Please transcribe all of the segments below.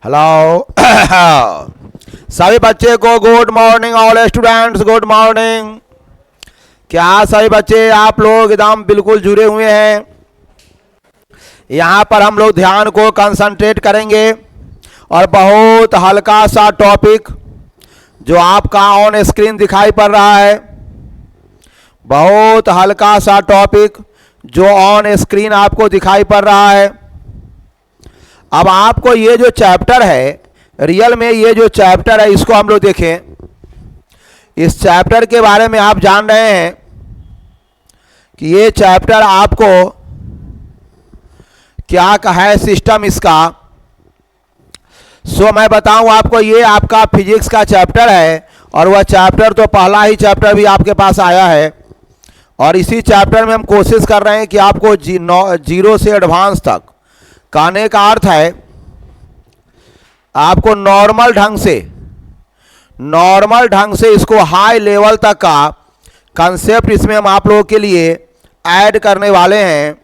Hello. सभी बच्चे को good morning, all students good morning. क्या सभी बच्चे आप लोग एकदम बिल्कुल जुड़े हुए हैं? यहाँ पर हम लोग ध्यान को कंसंट्रेट करेंगे और बहुत हल्का सा टॉपिक जो आपका ऑन स्क्रीन दिखाई पड़ रहा है, बहुत हल्का सा टॉपिक जो ऑन स्क्रीन आपको दिखाई पड़ रहा है। अब आपको ये जो चैप्टर है, रियल में ये जो चैप्टर है इसको हम लोग देखें। इस चैप्टर के बारे में आप जान रहे हैं कि ये चैप्टर आपको क्या कहा है सिस्टम इसका। सो मैं बताऊं आपको, ये आपका फिजिक्स का चैप्टर है और वह चैप्टर तो पहला ही चैप्टर भी आपके पास आया है और इसी चैप्टर में हम कोशिश कर रहे हैं कि आपको जीरो से एडवांस तक, कहने का अर्थ है आपको नॉर्मल ढंग से इसको हाई लेवल तक का कंसेप्ट इसमें हम आप लोगों के लिए ऐड करने वाले हैं।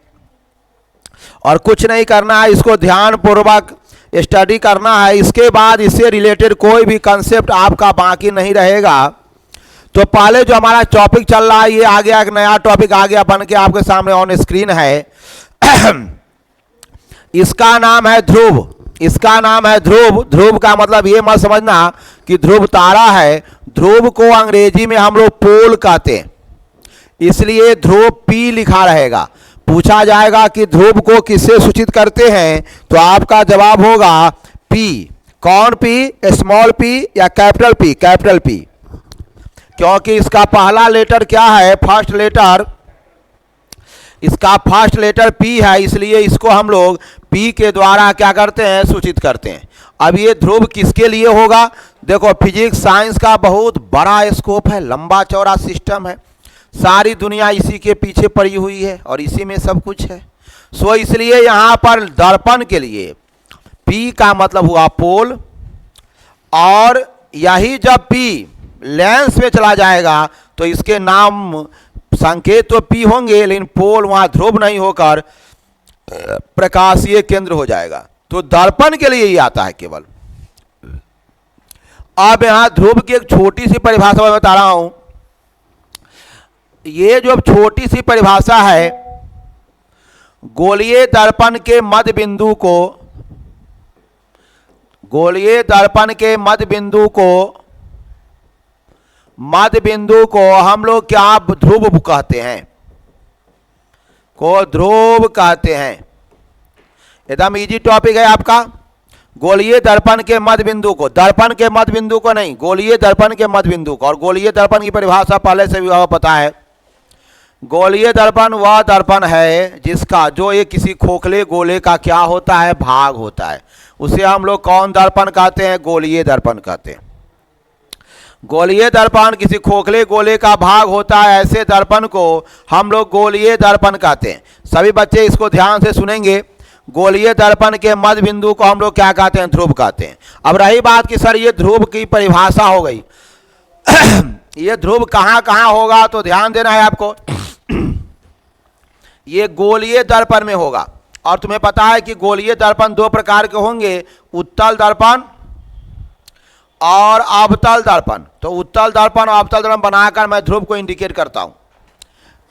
और कुछ नहीं करना है, इसको ध्यानपूर्वक स्टडी करना है। इसके बाद इससे रिलेटेड कोई भी कंसेप्ट आपका बाकी नहीं रहेगा। तो पहले जो हमारा टॉपिक चल रहा है, ये आ गया, एक नया टॉपिक आ गया बन के आपके सामने ऑन स्क्रीन है। इसका नाम है ध्रुव। इसका नाम है ध्रुव। ध्रुव का मतलब ये मत समझना कि ध्रुव तारा है। ध्रुव को अंग्रेजी में हम लोग पोल कहते हैं, इसलिए ध्रुव पी लिखा रहेगा। पूछा जाएगा कि ध्रुव को किससे सूचित करते हैं, तो आपका जवाब होगा पी। कौन पी? स्मॉल पी या कैपिटल पी? कैपिटल पी, क्योंकि इसका पहला लेटर क्या है? First letter. इसका फर्स्ट लेटर पी है, इसलिए इसको हम लोग पी के द्वारा क्या करते हैं? सूचित करते हैं। अब ये ध्रुव किसके लिए होगा? देखो, फिजिक्स साइंस का बहुत बड़ा स्कोप है, लंबा चौड़ा सिस्टम है, सारी दुनिया इसी के पीछे पड़ी हुई है और इसी में सब कुछ है। सो इसलिए यहाँ पर दर्पण के लिए पी का मतलब हुआ पोल, और यही जब पी लेंस में चला जाएगा तो इसके नाम संकेत तो पी होंगे, लेकिन पोल वहाँ ध्रुव नहीं होकर प्रकाशीय केंद्र हो जाएगा। तो दर्पण के लिए ही आता है केवल। अब यहाँ ध्रुव की एक छोटी सी परिभाषा मैं बता रहा हूँ। ये जो छोटी सी परिभाषा है, गोलीय दर्पण के मध्य बिंदु को, गोलीय दर्पण के मध्य बिंदु को हम लोग क्या ध्रुव कहते हैं? को ध्रुव कहते हैं। एकदम इजी टॉपिक है आपका। गोलीय दर्पण के मध्य बिंदु को, दर्पण के मध्य बिंदु को नहीं, गोलीय दर्पण के मध्य बिंदु को। और गोलीय दर्पण की परिभाषा पहले से भी पता है। गोलीय दर्पण वह दर्पण है जिसका, जो ये किसी खोखले गोले का क्या होता है? भाग होता है। उसे हम लोग कौन दर्पण कहते हैं? गोलीय दर्पण कहते हैं। गोलीय दर्पण किसी खोखले गोले का भाग होता है, ऐसे दर्पण को हम लोग गोलीय दर्पण कहते हैं। सभी बच्चे इसको ध्यान से सुनेंगे। गोलीय दर्पण के मध्य बिंदु को हम लोग क्या कहते हैं? ध्रुव कहते हैं। अब रही बात कि सर ये ध्रुव की परिभाषा हो गई। ये ध्रुव कहाँ कहाँ होगा, तो ध्यान देना है आपको। ये गोलीय दर्पण में होगा। और तुम्हें पता है कि गोलीय दर्पण दो प्रकार के होंगे, उत्तल दर्पण और अवतल दर्पण। तो उत्तल दर्पण और अवतल दर्पण बनाकर मैं ध्रुव को इंडिकेट करता हूं।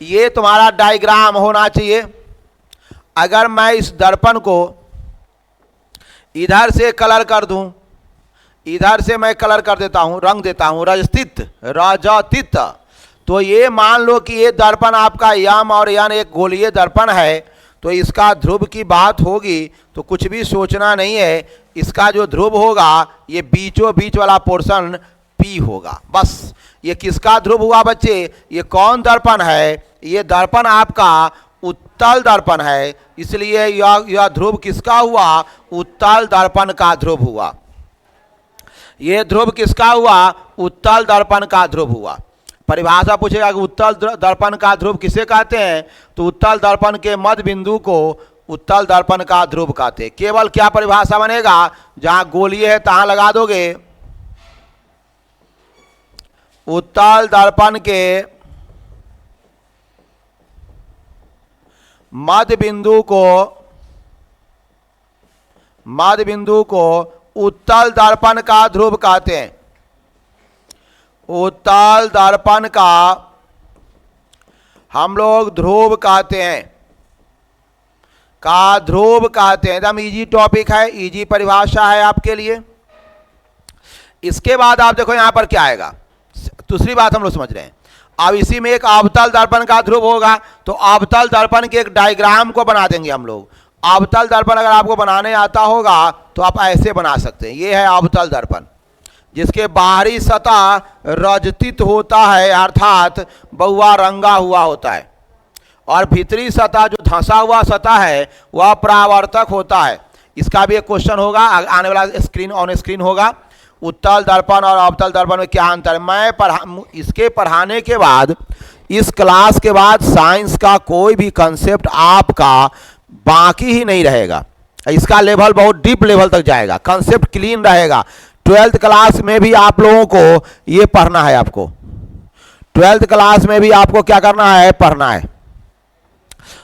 ये तुम्हारा डायग्राम होना चाहिए। अगर मैं इस दर्पण को इधर से कलर कर दूं, इधर से मैं कलर कर देता हूं, रंग देता हूं रजतित, तो ये मान लो कि ये दर्पण आपका यम और यन एक गोलीय दर्पण है, तो इसका ध्रुव की बात होगी तो कुछ भी सोचना नहीं है। इसका जो ध्रुव होगा ये बीचों बीच वाला पोर्शन पी होगा। बस ये किसका ध्रुव हुआ बच्चे? ये कौन दर्पण है? ये दर्पण आपका उत्तल दर्पण है, इसलिए यह ध्रुव किसका हुआ? उत्तल दर्पण का ध्रुव हुआ। ये ध्रुव किसका हुआ? उत्तल दर्पण का ध्रुव हुआ। परिभाषा पूछेगा कि उत्तल दर्पण का ध्रुव किसे कहते हैं, तो उत्तल दर्पण के मध्य बिंदु को उत्तल दर्पण का ध्रुव कहते हैं। केवल क्या परिभाषा बनेगा? जहां गोलीय है तहां लगा दोगे उत्तल दर्पण के मध्य बिंदु को उत्तल दर्पण का ध्रुव कहते हैं। उत्तल दर्पण का हम लोग ध्रुव कहते हैं, का ध्रुव कहते हैं। एकदम इजी टॉपिक है, इजी परिभाषा है आपके लिए। इसके बाद आप देखो यहां पर क्या आएगा, दूसरी बात हम लोग समझ रहे हैं। अब इसी में एक अवतल दर्पण का ध्रुव होगा, तो अवतल दर्पण के एक डायग्राम को बना देंगे हम लोग। अवतल दर्पण अगर आपको बनाने आता होगा तो आप ऐसे बना सकते हैं। ये है अवतल दर्पण, जिसके बाहरी सतह रजतित होता है, अर्थात बहुआ रंगा हुआ होता है, और भीतरी सतह जो धंसा हुआ सतह है वह परावर्तक होता है। इसका भी एक क्वेश्चन होगा, आने वाला स्क्रीन ऑन स्क्रीन होगा। उत्तल दर्पण और अवतल दर्पण में क्या अंतर है। मैं इसके पढ़ाने के बाद, इस क्लास के बाद साइंस का कोई भी कंसेप्ट आपका बाकी ही नहीं रहेगा। इसका लेवल बहुत डीप लेवल तक जाएगा, कंसेप्ट क्लीन रहेगा। 12th क्लास में भी आप लोगों को ये पढ़ना है। आपको 12th क्लास में भी आपको क्या करना है, पढ़ना है।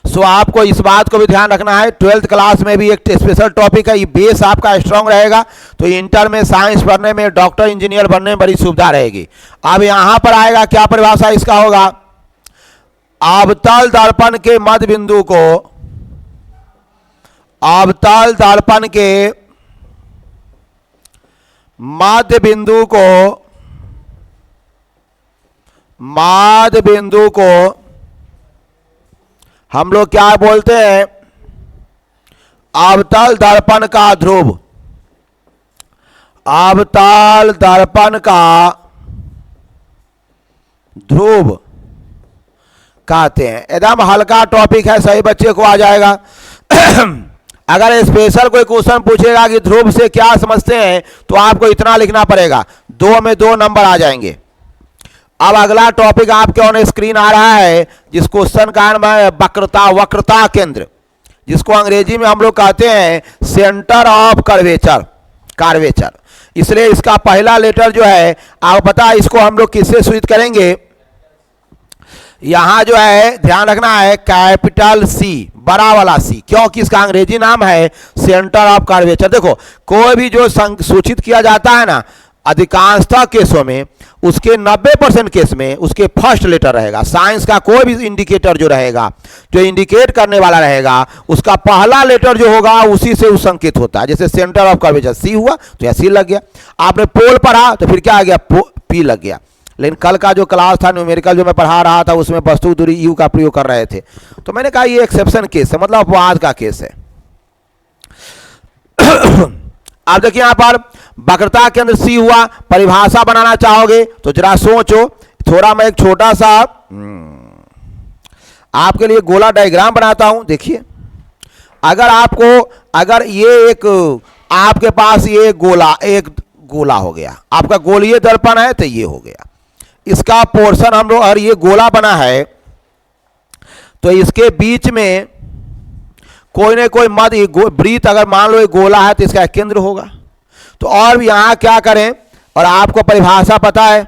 सो आपको इस बात को भी ध्यान रखना है, 12th क्लास में भी एक स्पेशल टॉपिक है। ये बेस आपका स्ट्रांग रहेगा तो इंटर में साइंस पढ़ने में, डॉक्टर इंजीनियर बनने में बड़ी सुविधा रहेगी। अब यहां पर आएगा, क्या परिभाषा इसका होगा। अवतल दर्पण के मध्य बिंदु को, अवतल दर्पण के मध्य बिंदु को, मध्य बिंदु को हम लोग क्या बोलते हैं, अवतल दर्पण का ध्रुव। अवतल दर्पण का ध्रुव कहते हैं। एकदम हल्का टॉपिक है, सही बच्चे को आ जाएगा। अगर स्पेशल कोई क्वेश्चन पूछेगा कि ध्रुव से क्या समझते हैं, तो आपको इतना लिखना पड़ेगा, 2 में 2 नंबर आ जाएंगे। अब अगला टॉपिक आपके ऑन स्क्रीन आ रहा है, जिस क्वेश्चन का नाम है वक्रता, वक्रता केंद्र, जिसको अंग्रेजी में हम लोग कहते हैं सेंटर ऑफ कर्वेचर, कर्वेचर। इसलिए इसका पहला लेटर जो है, आप पता है इसको हम लोग किससे सूचित करेंगे। यहां जो है ध्यान रखना है, कैपिटल सी, बड़ा वाला सी, क्योंकि इसका अंग्रेजी नाम है सेंटर ऑफ कर्वेचर। देखो कोई भी जो सूचित किया जाता है ना, अधिकांशतः केसों में उसके 90% केस में उसके फर्स्ट लेटर रहेगा। साइंस का कोई भी इंडिकेटर जो रहेगा, जो इंडिकेट करने वाला रहेगा, उसका पहला लेटर जो होगा उसी से उस संकेत होता है। जैसे सेंटर ऑफ कर्वेचर सी हुआ तो यह सी लग गया। आपने पोल पढ़ा तो फिर क्या आ गया, पी लग गया। लेकिन कल का जो क्लास था न्यूमेरिकल जो मैं पढ़ा रहा था, उसमें वस्तु दूरी यू का प्रयोग कर रहे थे, तो मैंने कहा ये एक्सेप्शन केस है, मतलब अपवाद का केस है। आप देखिए यहां पर वक्रता केंद्र सी हुआ, परिभाषा बनाना चाहोगे तो जरा सोचो। थोड़ा मैं एक छोटा सा आपके लिए गोला डायग्राम बनाता हूं। देखिए अगर आपको, अगर ये एक आपके पास ये गोला, एक गोला हो गया, आपका गोलीय दर्पण है तो ये हो गया, इसका पोर्शन हम लोग, और ये गोला बना है तो इसके बीच में कोई ना कोई मध्य वृत्त, अगर मान लो ये गोला है तो इसका केंद्र होगा। तो और यहां क्या करें, और आपको परिभाषा पता है,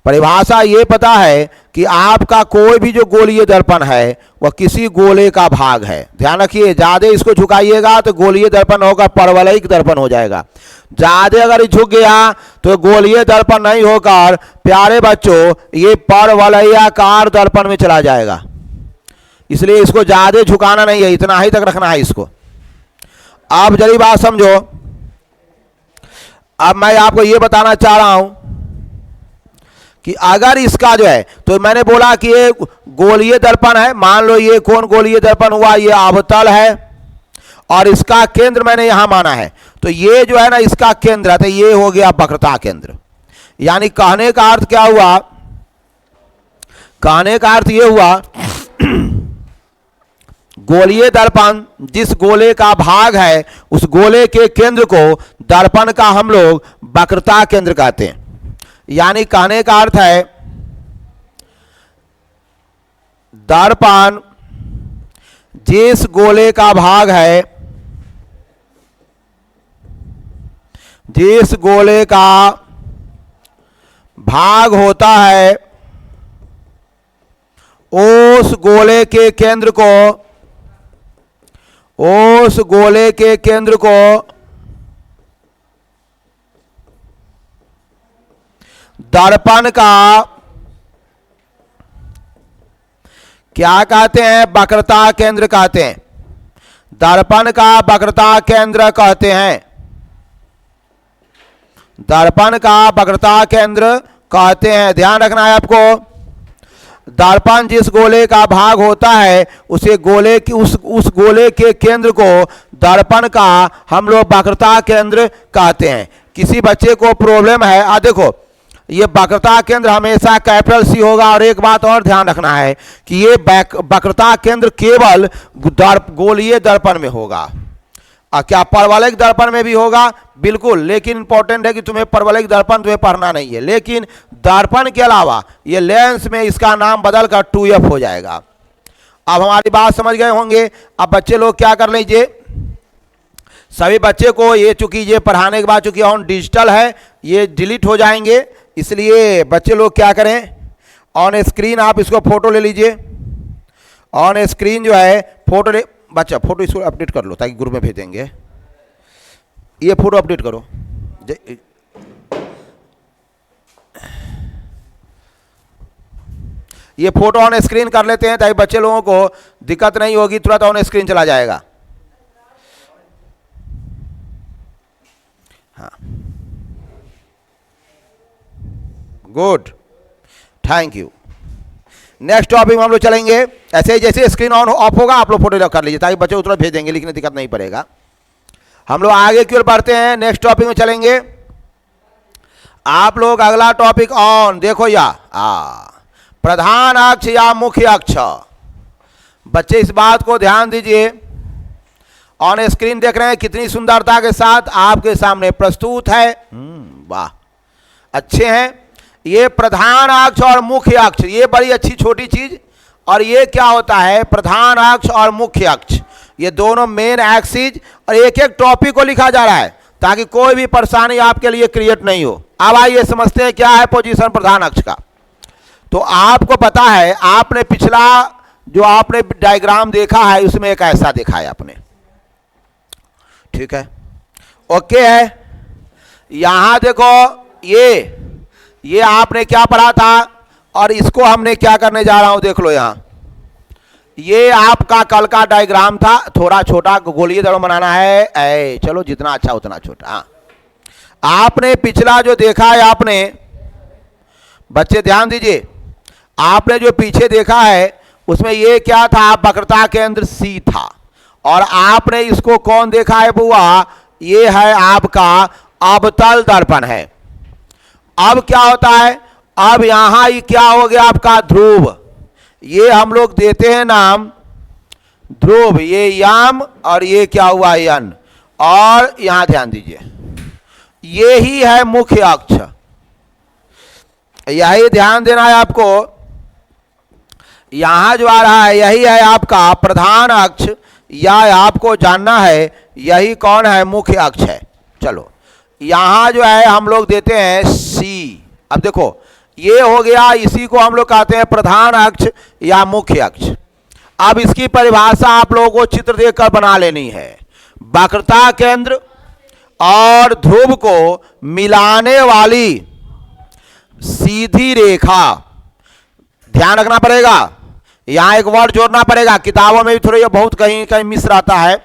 परिभाषा ये पता है कि आपका कोई भी जो गोलीय दर्पण है वह किसी गोले का भाग है। ध्यान रखिए, ज्यादा इसको झुकाइएगा तो गोलीय दर्पण होगा, परवलयिक दर्पण हो जाएगा। ज्यादा अगर झुक गया तो गोलीय दर्पण नहीं होकर प्यारे बच्चों ये परवलयाकार दर्पण में चला जाएगा। इसलिए इसको ज्यादा झुकाना नहीं है, इतना ही तक रखना है इसको। अब जरी बात समझो। अब मैं आपको यह बताना चाह रहा हूं कि अगर इसका जो है, तो मैंने बोला कि ये गोलीय दर्पण है, मान लो ये कौन गोलीय दर्पण हुआ, ये अवतल है, और इसका केंद्र मैंने यहां माना है, तो ये जो है ना इसका केंद्र है, तो ये हो गया वक्रता केंद्र। यानी कहने का अर्थ क्या हुआ, कहने का अर्थ ये हुआ गोलीय दर्पण जिस गोले का भाग है उस गोले के केंद्र को दर्पण का हम लोग वक्रता केंद्र कहते हैं। यानी कहने का अर्थ है दर्पण जिस गोले का भाग है, जिस गोले का भाग होता है, उस गोले के केंद्र को, उस गोले के केंद्र को दर्पण का क्या कहते हैं? वक्रता केंद्र कहते हैं। दर्पण का वक्रता केंद्र कहते हैं। दर्पण का वक्रता केंद्र कहते हैं। ध्यान रखना है आपको। दर्पण जिस गोले का भाग होता है उसे गोले की उस गोले के केंद्र को दर्पण का हम लोग वक्रता केंद्र कहते हैं। किसी बच्चे को प्रॉब्लम है, देखो ये वक्रता केंद्र हमेशा कैपिटल सी होगा। और एक बात और ध्यान रखना है कि ये वक्रता केंद्र केवल गोलीय दर्पण में होगा। क्या परवलयिक दर्पण में भी होगा? बिल्कुल, लेकिन इंपॉर्टेंट है कि तुम्हें परवलयिक दर्पण तुम्हें पढ़ना नहीं है। लेकिन दर्पण के अलावा ये लेंस में इसका नाम बदलकर 2F हो जाएगा। अब हमारी बात समझ गए होंगे। अब बच्चे लोग क्या कर लीजिए, सभी बच्चे को ये चूंकि ये पढ़ाने के बाद चूंकि ऑन डिजिटल है ये डिलीट हो जाएंगे, इसलिए बच्चे लोग क्या करें, ऑन स्क्रीन आप इसको फोटो ले लीजिए। ऑन स्क्रीन जो है फोटो ले, बच्चा फोटो इसको अपडेट कर लो ताकि ग्रुप में भेजेंगे। ये फोटो अपडेट करो। ये फोटो ऑन स्क्रीन कर लेते हैं ताकि बच्चे लोगों को दिक्कत नहीं होगी, तुरंत ऑन स्क्रीन चला जाएगा। हाँ, good, thank you. Next topic में हम लोग चलेंगे। ऐसे ही जैसे स्क्रीन ऑन ऑफ होगा आप लोग फोटो कर लीजिए ताकि बच्चे तुरंत भेज देंगे, लिखने दिक्कत नहीं पड़ेगा। हम लोग आगे की ओर बढ़ते हैं, नेक्स्ट टॉपिक में चलेंगे। आप लोग अगला टॉपिक ऑन देखो या प्रधान अक्ष या मुख्य अक्ष। बच्चे इस बात को ध्यान दीजिए। ऑन स्क्रीन देख रहे हैं कितनी सुंदरता के साथ आपके सामने प्रस्तुत है। वाह, अच्छे हैं। ये प्रधान अक्ष और मुख्य अक्ष, ये बड़ी अच्छी छोटी चीज। और ये क्या होता है, प्रधान अक्ष और मुख्य अक्ष, ये दोनों मेन एक्सिस, और एक एक टॉपिक को लिखा जा रहा है ताकि कोई भी परेशानी आपके लिए क्रिएट नहीं हो। अब आइए समझते हैं क्या है पोजीशन प्रधान अक्ष का। तो आपको पता है, आपने पिछला जो आपने डायग्राम देखा है उसमें एक ऐसा देखा है आपने, ठीक है, ओके है। यहां देखो ये आपने क्या पढ़ा था और इसको हमने क्या करने जा रहा हूं, देख लो। यहां ये आपका कल का डायग्राम था, थोड़ा छोटा गोलीय दर्पण बनाना है। चलो जितना अच्छा उतना छोटा। आपने पिछला जो देखा है, आपने बच्चे ध्यान दीजिए, आपने जो पीछे देखा है उसमें ये क्या था, वक्रता केंद्र C था। और आपने इसको कौन देखा है बुआ, ये है आपका अवतल दर्पण है। अब क्या होता है, अब यहां ये क्या हो गया आपका ध्रुव, ये हम लोग देते हैं नाम ध्रुव, ये याम और ये क्या हुआ यन। और यहां ध्यान दीजिए, ये ही है मुख्य अक्ष, यही ध्यान देना है आपको। यहां जो आ रहा है यही है आपका प्रधान अक्ष, या आपको जानना है यही कौन है, मुख्य अक्ष है। चलो यहां जो है हम लोग देते हैं C। अब देखो ये हो गया, इसी को हम लोग कहते हैं प्रधान अक्ष या मुख्य अक्ष। अब इसकी परिभाषा आप लोगों को चित्र देखकर बना लेनी है। वक्रता केंद्र और ध्रुव को मिलाने वाली सीधी रेखा, ध्यान रखना पड़ेगा, यहां एक वर्ड जोड़ना पड़ेगा, किताबों में भी थोड़ा ये बहुत कहीं कहीं मिस रहता है।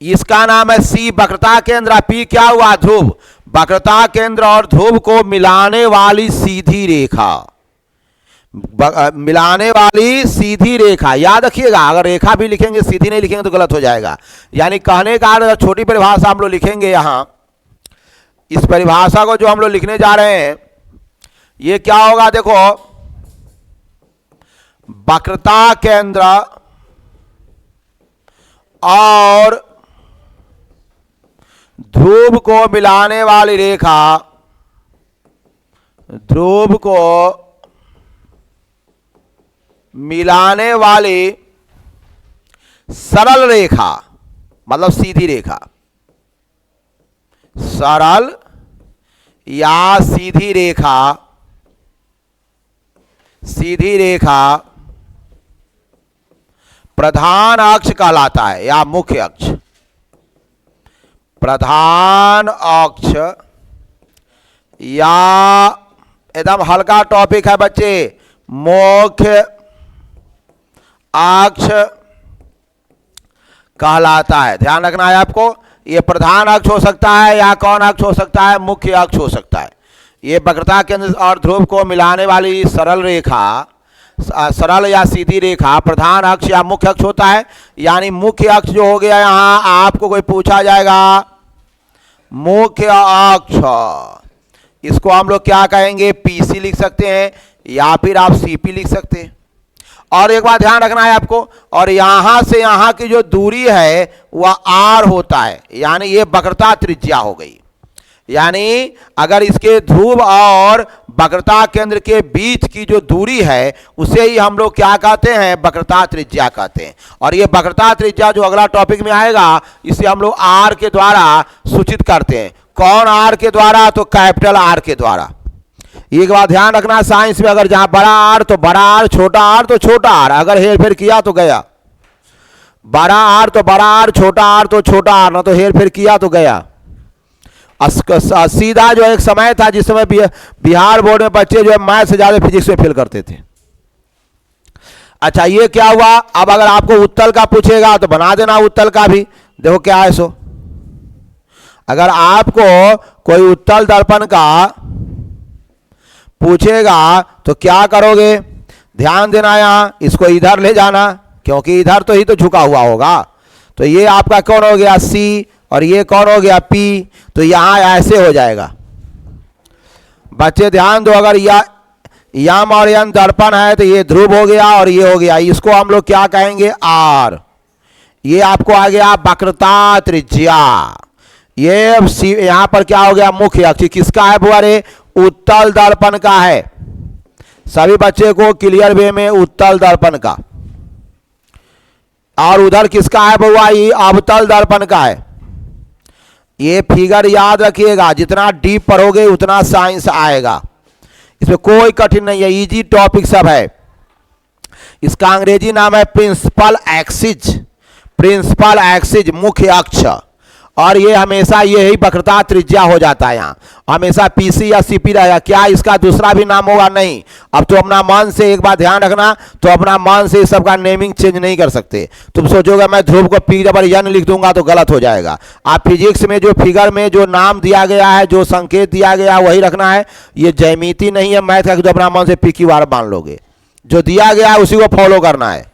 इसका नाम है C वक्रता केंद्र, P क्या हुआ ध्रुव। वक्रता केंद्र और ध्रुव को मिलाने वाली सीधी रेखा, मिलाने वाली सीधी रेखा, याद रखिएगा। अगर रेखा भी लिखेंगे सीधी नहीं लिखेंगे तो गलत हो जाएगा। यानी कहने का अगर छोटी परिभाषा हम लोग लिखेंगे यहां, इस परिभाषा को जो हम लोग लिखने जा रहे हैं ये क्या होगा, देखो वक्रता केंद्र और ध्रुव को मिलाने वाली रेखा, ध्रुव को मिलाने वाली सरल रेखा, मतलब सीधी रेखा, सरल या सीधी रेखा, सीधी रेखा प्रधान अक्ष कहलाता है या मुख्य अक्ष। प्रधान अक्ष या एकदम हल्का टॉपिक है बच्चे, मुख्य अक्ष कहलाता है। ध्यान रखना है आपको, ये प्रधान अक्ष हो सकता है या कौन अक्ष हो सकता है, मुख्य अक्ष हो सकता है। ये वक्रता केंद्र और ध्रुव को मिलाने वाली सरल रेखा, सरल या सीधी रेखा प्रधान अक्ष या मुख्य अक्ष होता है। यानी मुख्य अक्ष जो हो गया, यहां आपको कोई पूछा जाएगा मुख्य अक्ष, इसको हम लोग क्या कहेंगे, पीसी लिख सकते हैं या फिर आप सीपी लिख सकते हैं। और एक बात ध्यान रखना है आपको, और यहां से यहां की जो दूरी है वह आर होता है, यानी ये वक्रता त्रिज्या हो गई। यानी अगर इसके ध्रुव और वक्रता केंद्र के बीच की जो दूरी है उसे ही हम लोग क्या कहते हैं, वक्रता त्रिज्या कहते हैं। और ये वक्रता त्रिज्या जो अगला टॉपिक में आएगा, इसे हम लोग आर के द्वारा सूचित करते हैं। कौन आर के द्वारा, तो कैपिटल आर के द्वारा। एक बात ध्यान रखना, साइंस में अगर जहां बड़ा आर तो बड़ा आर, छोटा आर तो छोटा आर, अगर हेर फेर किया तो गया। बड़ा आर तो बड़ा आर, छोटा आर तो छोटा आर, ना तो हेर फेर किया तो गया। सीधा जो एक समय था जिस समय बिहार बोर्ड में बच्चे जो है मैथ से ज्यादा फिजिक्स में फेल करते थे। अच्छा ये क्या हुआ, अब अगर आपको उत्तल का पूछेगा तो बना देना उत्तल का भी। देखो क्या है सो, अगर आपको कोई उत्तल दर्पण का पूछेगा तो क्या करोगे, ध्यान देना, यहां इसको इधर ले जाना, क्योंकि इधर तो ही तो झुका हुआ होगा। तो ये आपका कौन हो गया, सी, और ये कौन हो गया, पी। तो यहां ऐसे हो जाएगा। बच्चे ध्यान दो, अगर यम और यन दर्पण है तो ये ध्रुव हो गया और ये हो गया, इसको हम लोग क्या कहेंगे, आर। ये आपको आ गया वक्रता त्रिज्या। ये यहां पर क्या हो गया, मुख्य अक्ष किसका है बुआ रे, उत्तल दर्पण का है। सभी बच्चे को क्लियर वे में उत्तल दर्पण का। और उधर किसका है बुआ, ये अवतल दर्पण का है। ये फिगर याद रखिएगा, जितना डीप पढ़ोगे उतना साइंस आएगा, इसमें कोई कठिन नहीं है, इजी टॉपिक सब है। इसका अंग्रेजी नाम है प्रिंसिपल एक्सिस, प्रिंसिपल एक्सिस मुख्य अक्ष। और ये हमेशा यही वक्रता त्रिज्या हो जाता है, यहाँ हमेशा पीसी या सीपी रहेगा। क्या इसका दूसरा भी नाम होगा, नहीं। अब तो अपना मन से एक बात ध्यान रखना, तो अपना मन से इस सब का नेमिंग चेंज नहीं कर सकते। तुम सोचोगे मैं ध्रुव को पी डबल एन लिख दूंगा तो गलत हो जाएगा। आप फिजिक्स में जो फिगर में जो नाम दिया गया है, जो संकेत दिया गया है वही रखना है। ये जयमिति नहीं है मैथ का, जो अपना मन से पी की बार मान लोगे। जो दिया गया है उसी को फॉलो करना है,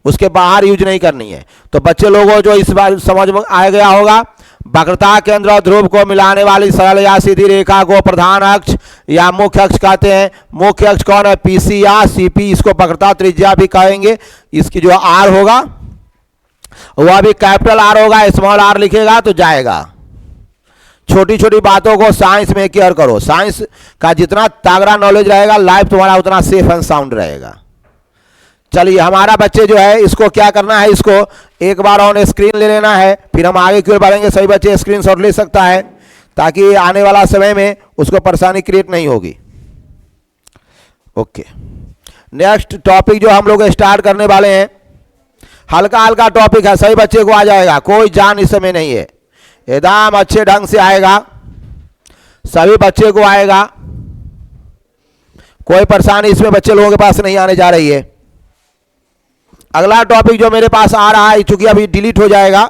उसके बाहर यूज नहीं करनी है। तो बच्चे लोगों जो इस बार समझ में आ गया होगा, वक्रता केंद्र और ध्रुव को मिलाने वाली सरल या सीधी रेखा को प्रधान अक्ष या मुख्य अक्ष कहते हैं। मुख्य अक्ष कौन है, पीसी या सीपी, इसको वक्रता त्रिज्या भी कहेंगे। इसकी जो आर होगा वह भी कैपिटल आर होगा, स्मॉल आर लिखेगा तो जाएगा। छोटी छोटी बातों को साइंस में केयर करो, साइंस का जितना तगड़ा नॉलेज रहेगा लाइफ तुम्हारा उतना सेफ एंड साउंड रहेगा। चलिए हमारा बच्चे जो है इसको क्या करना है, इसको एक बार ऑन स्क्रीन ले लेना है, फिर हम आगे की ओर बढ़ेंगे। सही बच्चे स्क्रीनशॉट ले सकता है ताकि आने वाला समय में उसको परेशानी क्रिएट नहीं होगी। ओके, नेक्स्ट टॉपिक जो हम लोग स्टार्ट करने वाले हैं, हल्का हल्का टॉपिक है, सही बच्चे को आ जाएगा, कोई जान इस समय नहीं है, एकदम अच्छे ढंग से आएगा, सभी बच्चे को आएगा, कोई परेशानी इसमें बच्चे लोगों के पास नहीं आने जा रही है। अगला टॉपिक जो मेरे पास आ रहा है, चूंकि अभी डिलीट हो जाएगा,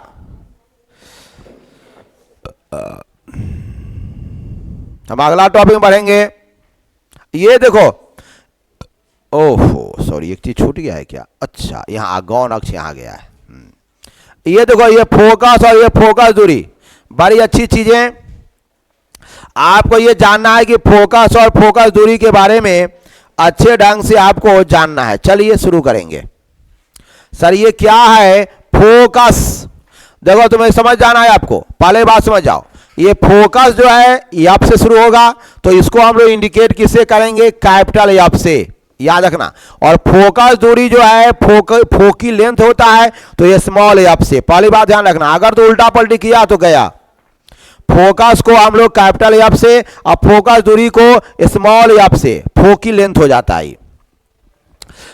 हम अगला टॉपिक में बढ़ेंगे। ये देखो, ओहो सॉरी एक चीज छूट गया है क्या, अच्छा यहाँ गौण अक्ष यहाँ गया है। ये देखो, ये फोकस और ये फोकस दूरी बड़ी अच्छी चीजें। आपको ये जानना है कि फोकस और फोकस दूरी के बारे में अच्छे ढंग से आपको जानना है। चलिए शुरू करेंगे। सर ये क्या है, फोकस। देखो तुम्हें समझ जाना है, आपको पहले बात समझ जाओ। ये फोकस जो है एफ से शुरू होगा, तो इसको हम लोग इंडिकेट किससे करेंगे, कैपिटल एफ से, याद रखना। और फोकस दूरी जो है फोकी लेंथ होता है तो ये स्मॉल एफ से, पहली बात ध्यान रखना। अगर तो उल्टा पलटी किया तो गया, फोकस को हम लोग कैपिटल एफ से और फोकस दूरी को स्मॉल एफ से, फोकी लेंथ हो जाता है।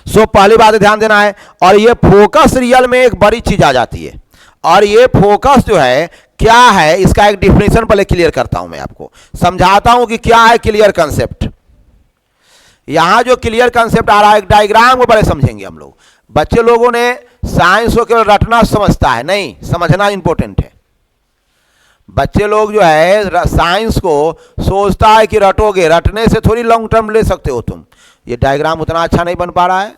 सो पहली बात ध्यान देना है। और ये फोकस रियल में एक बड़ी चीज आ जाती है, और ये फोकस जो है क्या है इसका एक डिफिनेशन पहले क्लियर करता हूं, मैं आपको समझाता हूं कि क्या है क्लियर कंसेप्ट। यहां जो क्लियर कंसेप्ट आ रहा है, एक डायग्राम को पहले समझेंगे हम लोग। बच्चे लोगों ने साइंस को केवल रटना समझता है, नहीं, समझना इंपॉर्टेंट है। बच्चे लोग जो है साइंस को सोचता है कि रटोगे, रटने से थोड़ी लॉन्ग टर्म ले सकते हो तुम। ये डायग्राम उतना अच्छा नहीं बन पा रहा है,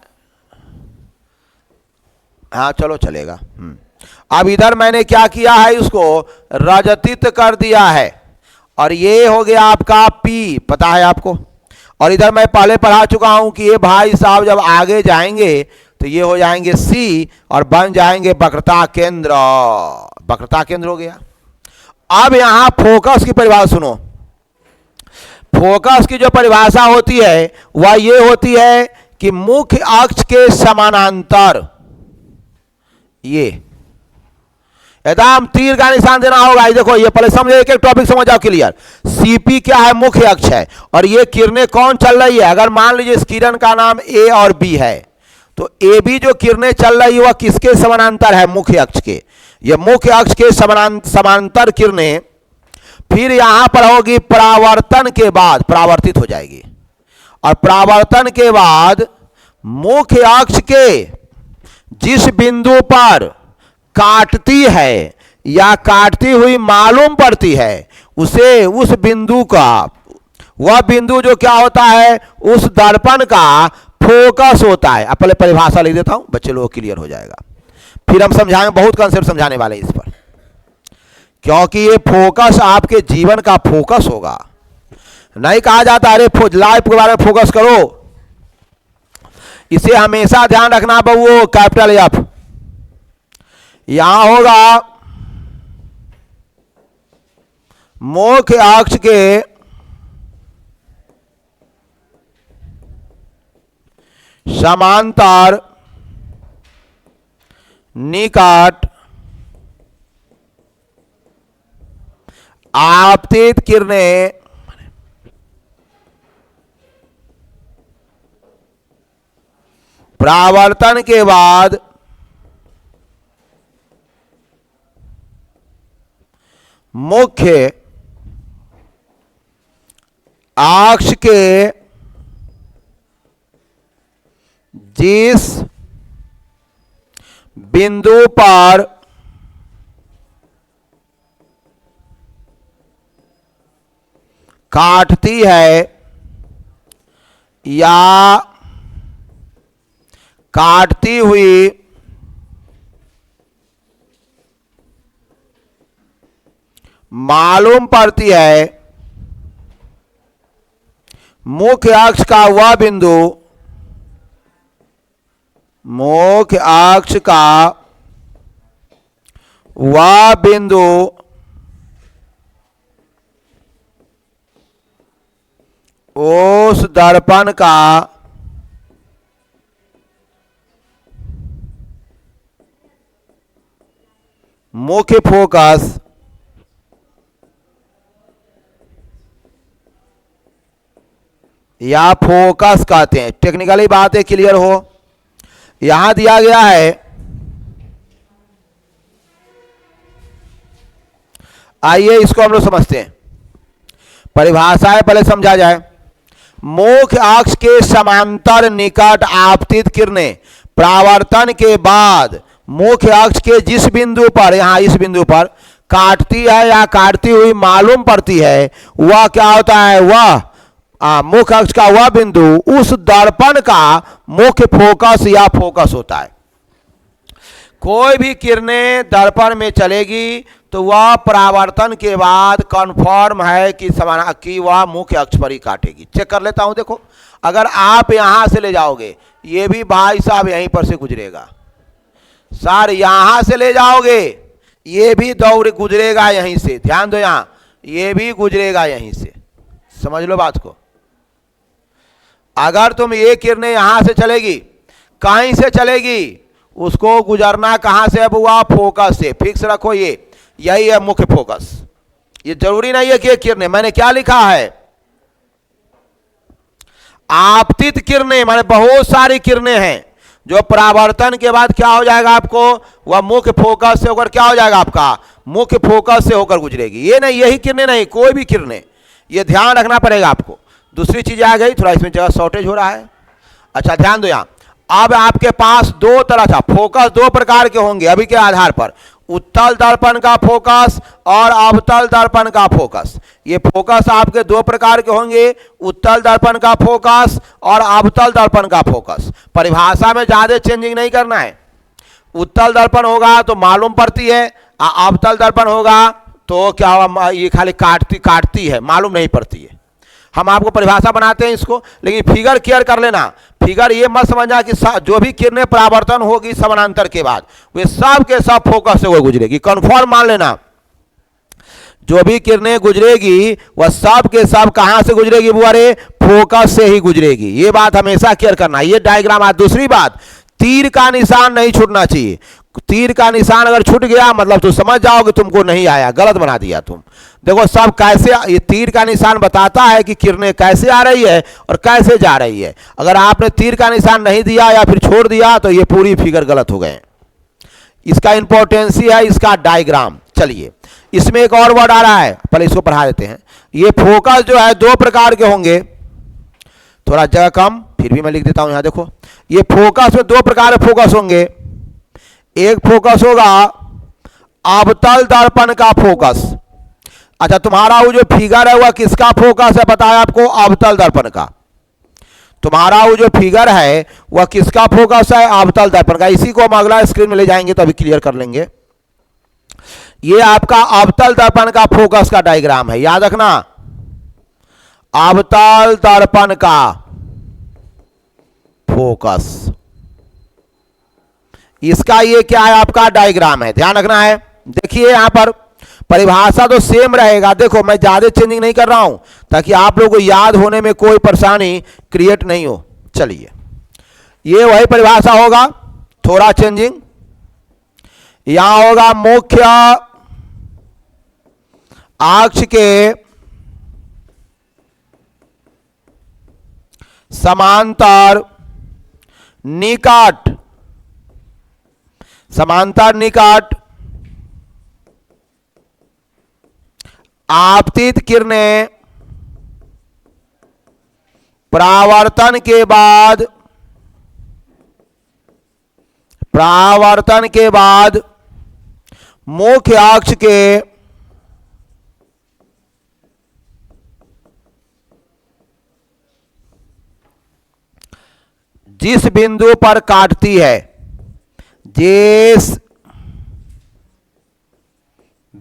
हाँ चलो चलेगा। अब इधर मैंने क्या किया है, उसको रजतित कर दिया है, और ये हो गया आपका P, पता है आपको। और इधर मैं पहले पढ़ा चुका हूं कि ये भाई साहब जब आगे जाएंगे तो ये हो जाएंगे C और बन जाएंगे वक्रता केंद्र। वक्रता केंद्र हो गया। अब यहां फोकस की परिभाषा सुनो। फोकस की जो परिभाषा होती है वह ये होती है कि मुख्य अक्ष के समानांतर, ये एकदम तीर का निशान देना होगा। देखो ये पहले समझो, एक एक टॉपिक समझ जाओ क्लियर। सीपी क्या है, मुख्य अक्ष है, और ये किरणें कौन चल रही है। अगर मान लीजिए इस किरण का नाम ए और बी है, तो ए बी जो किरणें चल रही है वह किसके समानांतर है, मुख्य अक्ष के। ये मुख्य अक्ष के समानांतर किरणें फिर यहां पर होगी परावर्तन के बाद, परावर्तित हो जाएगी, और परावर्तन के बाद मुख्य अक्ष के जिस बिंदु पर काटती है या काटती हुई मालूम पड़ती है, उसे उस बिंदु का, वह बिंदु जो क्या होता है, उस दर्पण का फोकस होता है। अब पहले परिभाषा लिख देता हूं, बच्चे लोग क्लियर हो जाएगा। फिर हम समझाएंगे, बहुत कंसेप्ट समझाने वाले इस पर, क्योंकि ये फोकस आपके जीवन का फोकस होगा। नहीं कहा जाता अरे लाइफ के बारे में फोकस करो, इसे हमेशा ध्यान रखना बउओ, कैपिटल एफ। यहां होगा मुख्य अक्ष के समांतर निकट आपतित किरणें परावर्तन के बाद मुख्य अक्ष के जिस बिंदु पर काटती है या काटती हुई मालूम पड़ती है, मुख्य अक्ष का वह बिंदु, मुख्य अक्ष का वह बिंदु उस दर्पण का मुख्य फोकस या फोकस कहते हैं। टेक्निकली बातें क्लियर हो। यहां दिया गया है, आइए इसको हम लोग समझते हैं। परिभाषाएं पहले समझा जाए। मुख्य अक्ष के समांतर निकट आपतित किरणें परावर्तन के बाद मुख्य अक्ष के जिस बिंदु पर, यहां इस बिंदु पर काटती है या काटती हुई मालूम पड़ती है, वह क्या होता है, वह मुख्य अक्ष का वह बिंदु उस दर्पण का मुख्य फोकस या फोकस होता है। कोई भी किरणें दर्पण में चलेगी तो वह परावर्तन के बाद कन्फर्म है कि वह मुख्य अक्ष पर ही काटेगी। चेक कर लेता हूं, देखो अगर आप यहां से ले जाओगे, ये भी भाई साहब यहीं पर से गुजरेगा, सर यहां से ले जाओगे, ये भी दौड़ गुजरेगा यहीं से, ध्यान दो, यहां ये भी गुजरेगा यहीं से, समझ लो बात को। अगर तुम ये किरणें यहां से चलेगी, कहीं से चलेगी, उसको गुजरना कहां से, अब हुआ फोकस से। फिक्स रखो, ये यही है मुख्य फोकस। ये जरूरी नहीं है कि ये किरणें, मैंने क्या लिखा है, आपतित किरणें, माने बहुत सारी किरणें हैं जो परावर्तन के बाद क्या हो जाएगा आपको, वह मुख्य फोकस से होकर क्या हो जाएगा आपका मुख्य फोकस से होकर गुजरेगी। ये नहीं यही किरणें नहीं, कोई भी किरणें, ये ध्यान रखना पड़ेगा आपको। दूसरी चीज आ गई, थोड़ा इसमें जगह शॉर्टेज हो रहा है। अच्छा ध्यान दो यहाँ, अब आपके पास दो तरह का फोकस दो प्रकार के होंगे अभी के आधार पर, उत्तल दर्पण का फोकस और अवतल दर्पण का फोकस। ये फोकस आपके दो प्रकार के होंगे, उत्तल दर्पण का फोकस और अवतल दर्पण का फोकस। परिभाषा में ज्यादा चेंजिंग नहीं करना है। उत्तल दर्पण होगा तो मालूम पड़ती है, अवतल दर्पण होगा तो क्या हुआ, ये खाली काटती है, मालूम नहीं पड़ती है। हम आपको परिभाषा बनाते हैं इसको, लेकिन फिगर क्लियर कर लेना। फिगर ये मत समझना कि जो भी किरणें परावर्तन होगी समानांतर के बाद वे सब के सब फोकस से वो गुजरेगी। कन्फर्म मान लेना, जो भी किरणें गुजरेगी वह सब के सब कहां से गुजरेगी बुआरे, फोकस से ही गुजरेगी। ये बात हमेशा क्लियर करना। ये डायग्राम आज दूसरी बात, तीर का निशान नहीं छूटना चाहिए। तीर का निशान अगर छूट गया मतलब तो समझ जाओ कि तुमको नहीं आया, गलत बना दिया तुम। देखो सब कैसे, ये तीर का निशान बताता है कि किरणें कैसे आ रही है और कैसे जा रही है। अगर आपने तीर का निशान नहीं दिया या फिर छोड़ दिया तो ये पूरी फिगर गलत हो गए। इसका इंपॉर्टेंस ही है इसका डायग्राम। चलिए इसमें एक और वर्ड आ रहा है, पहले इसको पढ़ा देते हैं। ये फोकस जो है दो प्रकार के होंगे, थोड़ा जगह कम फिर भी मैं लिख देता हूं यहां देखो। ये फोकस में दो प्रकार के फोकस होंगे। एक फोकस होगा अवतल दर्पण का फोकस। अच्छा तुम्हारा वो जो फिगर है वह किसका फोकस है बताया आपको, अवतल दर्पण का। तुम्हारा वो जो फिगर है वह किसका फोकस है, अवतल दर्पण का। इसी को हम अगला स्क्रीन में ले जाएंगे तो अभी क्लियर कर लेंगे। ये आपका अवतल दर्पण का फोकस का डायग्राम है, याद रखना, अवतल दर्पण का फोकस। इसका ये क्या है, आपका डायग्राम है, ध्यान रखना है। देखिए यहां पर परिभाषा तो सेम रहेगा। देखो मैं ज्यादा चेंजिंग नहीं कर रहा हूं ताकि आप लोगों को याद होने में कोई परेशानी क्रिएट नहीं हो। चलिए ये वही परिभाषा होगा, थोड़ा चेंजिंग। यहां होगा मुख्य अक्ष के समांतर निकट, समांतर निकट आपतित किरणें परावर्तन के बाद मुख्य अक्ष के जिस बिंदु पर काटती है, जिस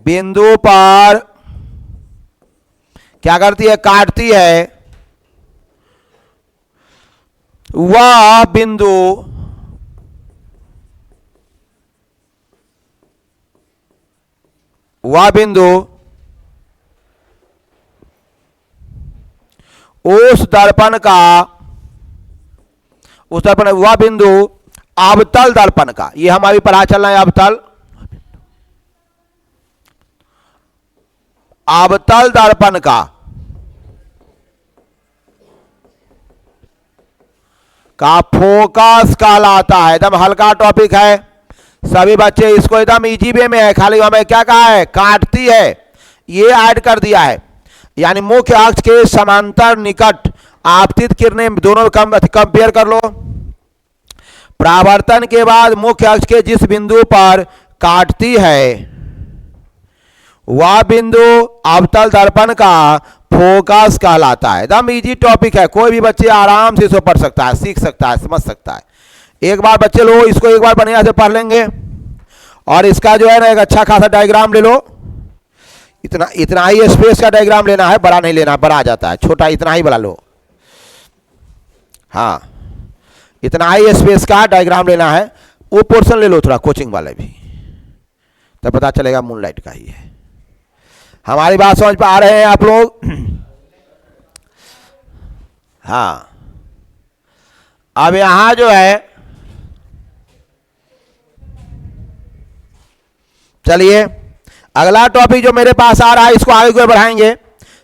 बिंदु पर क्या करती है, काटती है, वह बिंदु उस दर्पण वह बिंदु अवतल दर्पण का, ये हमारी पढ़ा चल रहा है, अवतल दर्पण का फोकस कहलाता है। एकदम हल्का टॉपिक है, सभी बच्चे इसको एकदम इजी वे में है। खाली हमें क्या कहा है, काटती है, ये ऐड कर दिया है। यानी मुख्य अक्ष के समांतर निकट आपतित किरणें, दोनों कंपेयर कर लो। परावर्तन के बाद मुख्य अक्ष के जिस बिंदु पर काटती है वह बिंदु अवतल दर्पण का फोकस कहलाता है। एकदम इजी टॉपिक है, कोई भी बच्चे आराम से इसको पढ़ सकता है, सीख सकता है, समझ सकता है। एक बार बच्चे लोग इसको एक बार बढ़िया से पढ़ लेंगे और इसका जो है ना एक अच्छा खासा डायग्राम ले लो। इतना ही स्पेस का डायग्राम लेना है, बड़ा नहीं लेना, बड़ा आ जाता है, छोटा इतना ही बड़ा लो। हाँ इतना ही स्पेस का डायग्राम लेना है। वो पोर्शन ले लो थोड़ा, कोचिंग वाले भी, तब पता चलेगा मूनलाइट का ही है। हमारी बात समझ पा रहे हैं आप लोग? हाँ अब यहां जो है, चलिए अगला टॉपिक जो मेरे पास आ रहा है इसको आगे को बढ़ाएंगे।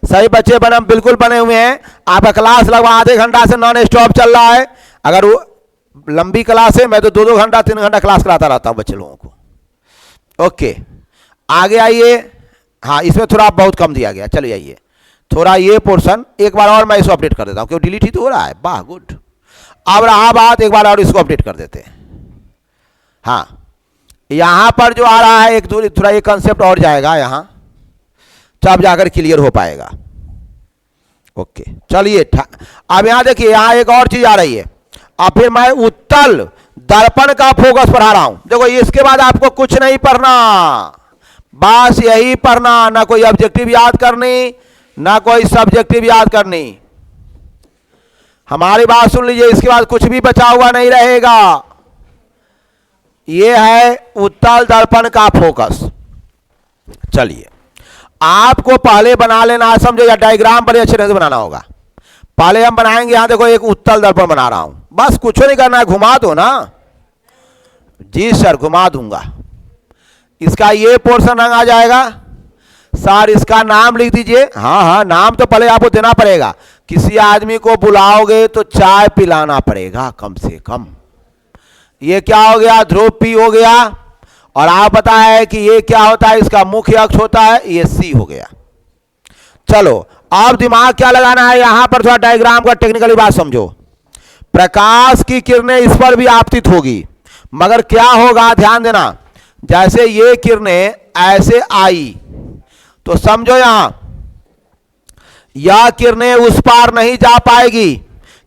सभी बच्चे बिल्कुल बने हुए हैं। आपका क्लास लगभग आधे घंटा से नॉन स्टॉप चल रहा है। अगर वो लंबी क्लास है मैं तो 2-2 घंटा 3 घंटा क्लास कराता रहता हूं बच्चे लोगों को। ओके आगे आइए। हाँ, इसमें थोड़ा बहुत कम दिया गया। चलिए आइए, थोड़ा ये पोर्शन एक बार और मैं इसको अपडेट कर देता हूँ, क्यों डिलीट ही तो हो रहा है। वाह, गुड। अब रहा बात, एक बार और इसको अपडेट कर देते हैं। हाँ, यहां पर जो आ रहा है एक थोड़ा ये कंसेप्ट और जाएगा यहां, तब जाकर क्लियर हो पाएगा। ओके, चलिए। अब यहां देखिए, यहां एक और चीज आ रही है। अब फिर मैं उत्तल दर्पण का फोकस पढ़ा रहा हूं। देखो, इसके बाद आपको कुछ नहीं पढ़ना, बस यही पढ़ना। ना कोई ऑब्जेक्टिव याद करनी, ना कोई सब्जेक्टिव याद करनी। हमारी बात सुन लीजिए, इसके बाद कुछ भी बचा हुआ नहीं रहेगा। यह है उत्तल दर्पण का फोकस। चलिए, आपको पहले बना लेना, समझो, या डायग्राम बड़े अच्छे से बनाना होगा। पहले हम बनाएंगे, यहां देखो एक उत्तल दर्पण बना रहा हूं, बस कुछ नहीं करना है, घुमा दो ना। जी सर, घुमा दूंगा। इसका ये पोर्शन रंग आ जाएगा। सर, इसका नाम लिख दीजिए। हाँ हाँ, नाम तो पहले आपको देना पड़ेगा। किसी आदमी को बुलाओगे तो चाय पिलाना पड़ेगा कम से कम। ये क्या हो गया, ध्रुव पी हो गया। और आप पता है कि ये क्या होता है, इसका मुख्य अक्ष होता है, ये सी हो गया। चलो, अब दिमाग क्या लगाना है, यहां पर थोड़ा डायग्राम का टेक्निकली बात समझो। प्रकाश की किरणें इस पर भी आपतित होगी, मगर क्या होगा, ध्यान देना। जैसे ये किरणें ऐसे आई तो समझो यह किरणें उस पार नहीं जा पाएगी,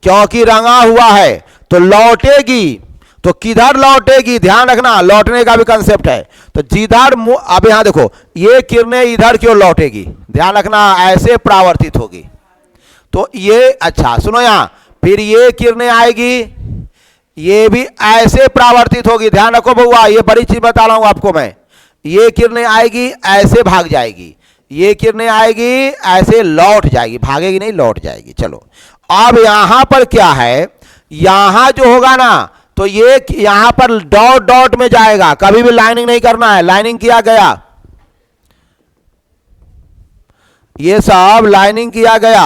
क्योंकि रंगा हुआ है। तो लौटेगी तो किधर लौटेगी, ध्यान रखना, लौटने का भी कंसेप्ट है। तो जिधर, अब यहां देखो, ये किरणें इधर क्यों लौटेगी, ध्यान रखना, ऐसे परावर्तित होगी। तो ये, अच्छा सुनो यहां, फिर ये किरणें आएगी, ये भी ऐसे परावर्तित होगी। ध्यान रखो बउआ, ये बड़ी चीज बता रहा हूं आपको मैं। ये किरणें आएगी, ऐसे भाग जाएगी। ये किरणें आएगी, ऐसे लौट जाएगी, भागेगी नहीं, लौट जाएगी। चलो, अब यहां पर क्या है, यहां जो होगा ना, तो ये यहां पर डॉट डॉट में जाएगा, कभी भी लाइनिंग नहीं करना है। लाइनिंग किया गया, ये सब लाइनिंग किया गया,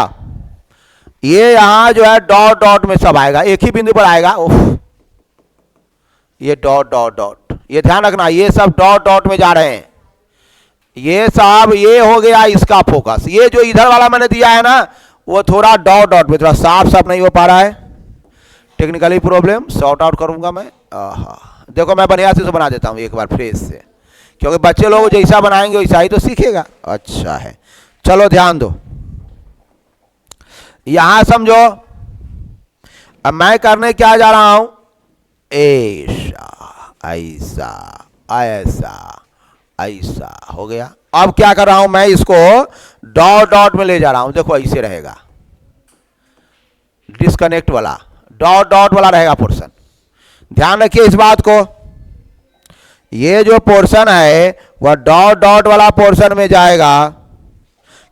ये यहां जो है डॉट डॉट में सब आएगा, एक ही बिंदु पर आएगा। उफ, ये डॉट डॉट डॉट, ये ध्यान रखना, ये सब डॉट डॉट में जा रहे हैं। ये सब, ये हो गया इसका फोकस। ये जो इधर वाला मैंने दिया है ना, वो थोड़ा डॉट डॉट में, थोड़ा साफ साफ नहीं हो पा रहा है, टेक्निकली प्रॉब्लम, सॉर्ट आउट करूंगा मैं। देखो, मैं बढ़िया से बना देता हूं एक बार फ्रेश से, क्योंकि बच्चे लोग जैसा बनाएंगे वैसा ही तो सीखेगा। अच्छा है, चलो ध्यान दो, यहां समझो। अब मैं करने क्या जा रहा हूं, ऐसा ऐसा ऐसा ऐसा हो गया। अब क्या कर रहा हूं मैं, इसको डॉट डॉट में ले जा रहा हूं। देखो, ऐसे रहेगा, डिस्कनेक्ट वाला डॉट डॉट वाला रहेगा पोर्शन। ध्यान रखिए इस बात को, ये जो पोर्शन है वह डॉट डॉट वाला पोर्शन में जाएगा,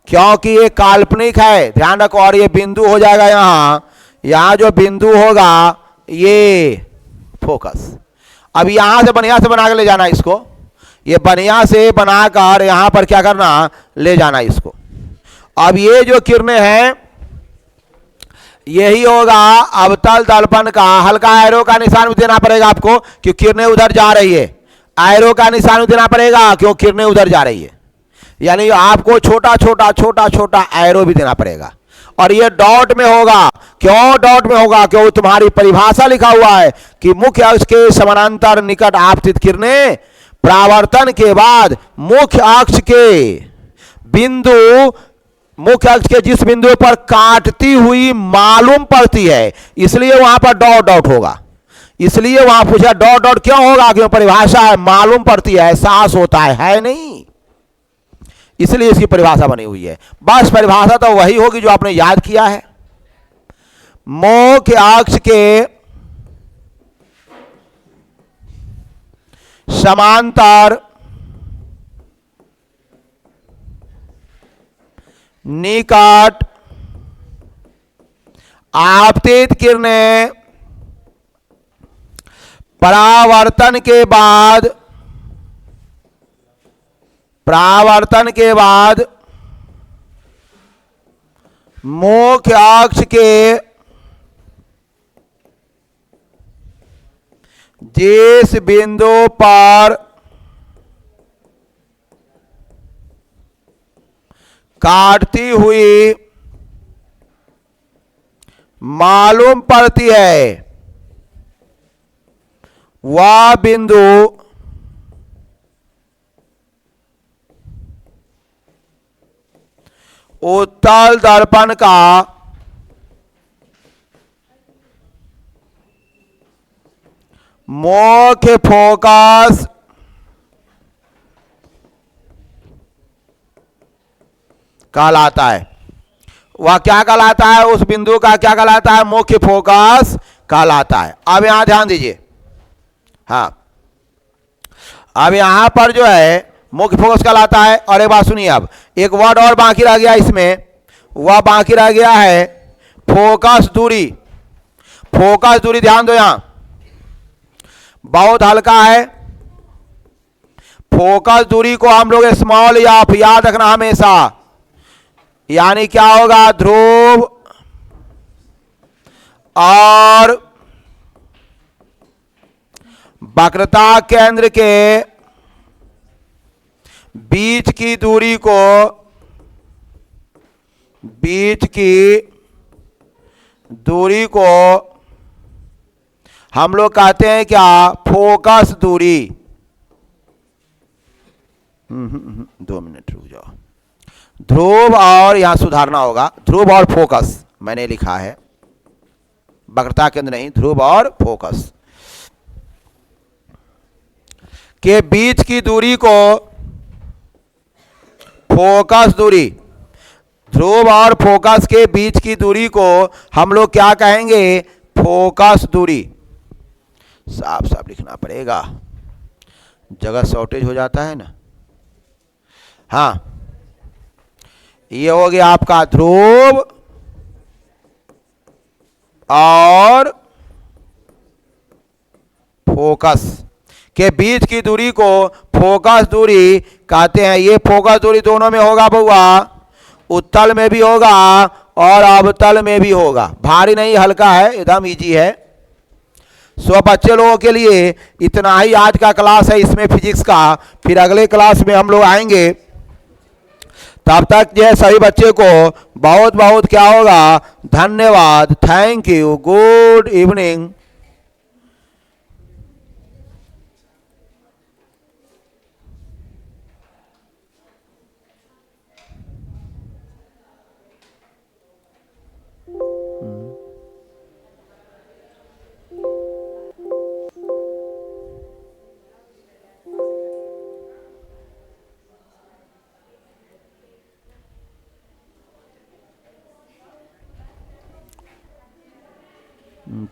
क्योंकि ये काल्पनिक है, ध्यान रखो। और ये बिंदु हो जाएगा यहां, यहां जो बिंदु होगा ये फोकस। अब यहां से बढ़िया से बना के ले जाना इसको, ये बढ़िया से बनाकर यहां पर क्या करना, ले जाना इसको। अब ये जो किरणें हैं, यही होगा अवतल दर्पण का। हल्का एरो का निशान भी देना पड़ेगा आपको, क्यों किरणें उधर जा रही है। एरो का निशान भी देना पड़ेगा, क्यों किरणें उधर जा रही है। यानी आपको छोटा छोटा छोटा छोटा एरो भी देना पड़ेगा। और ये डॉट में होगा, क्यों डॉट में होगा, क्यों तुम्हारी परिभाषा लिखा हुआ है कि मुख्य अक्ष के समानांतर निकट आपतित किरणें परावर्तन के बाद मुख्य अक्ष के बिंदु, मुख्य अक्ष के जिस बिंदु पर काटती हुई मालूम पड़ती है, इसलिए वहां पर डॉट डॉट होगा। इसलिए वहां पूछा डॉट डॉट क्यों होगा, क्यों परिभाषा है, मालूम पड़ती है, एहसास होता है नहीं, इसलिए इसकी परिभाषा बनी हुई है। बस परिभाषा तो वही होगी जो आपने याद किया है। मुख्य अक्ष के समांतर निकट आपतित किरणें परावर्तन के बाद मुख्य अक्ष के जिस बिंदु पर काटती हुई मालूम पड़ती है वह बिंदु उत्तल दर्पण का मुख्य फोकस कहलाता है। वह क्या कहलाता है? उस बिंदु का क्या कहलाता है? मुख्य फोकस कहलाता है। अब यहां ध्यान दीजिए। हाँ, अब यहां पर जो है मुख्य फोकस कहलाता है। और एक बात सुनिए, अब एक वर्ड और बाकी रह गया इसमें, वह बाकी रह गया है फोकस दूरी। फोकस दूरी ध्यान दो, यहां बहुत हल्का है। फोकस दूरी को हम लोग स्मॉल एफ याद रखना हमेशा। यानी क्या होगा? ध्रुव और वक्रता केंद्र के बीच की दूरी को हम लोग कहते हैं क्या? फोकस दूरी। 2 मिनट रुक जाओ। ध्रुव और यहां सुधारना होगा, ध्रुव और फोकस मैंने लिखा है, वक्रता केंद्र नहीं, ध्रुव और फोकस के बीच की दूरी को फोकस दूरी, ध्रुव और फोकस के बीच की दूरी को हम लोग क्या कहेंगे? फोकस दूरी। साफ साफ लिखना पड़ेगा, जगह शॉर्टेज हो जाता है ना। हाँ, ये हो गया आपका ध्रुव और फोकस के बीच की दूरी को फोकस दूरी कहते हैं। ये फोकस दूरी दोनों में होगा बउआ, उत्तल में भी होगा और अवतल में भी होगा। भारी नहीं, हल्का है, एकदम इजी है। सो बच्चे लोगों के लिए इतना ही आज का क्लास है इसमें फिजिक्स का। फिर अगले क्लास में हम लोग आएंगे, तब तक जो है सभी बच्चे को बहुत बहुत क्या होगा? धन्यवाद। Thank you. Good evening.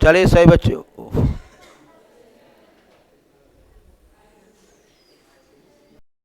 चलिए सही बच्चों।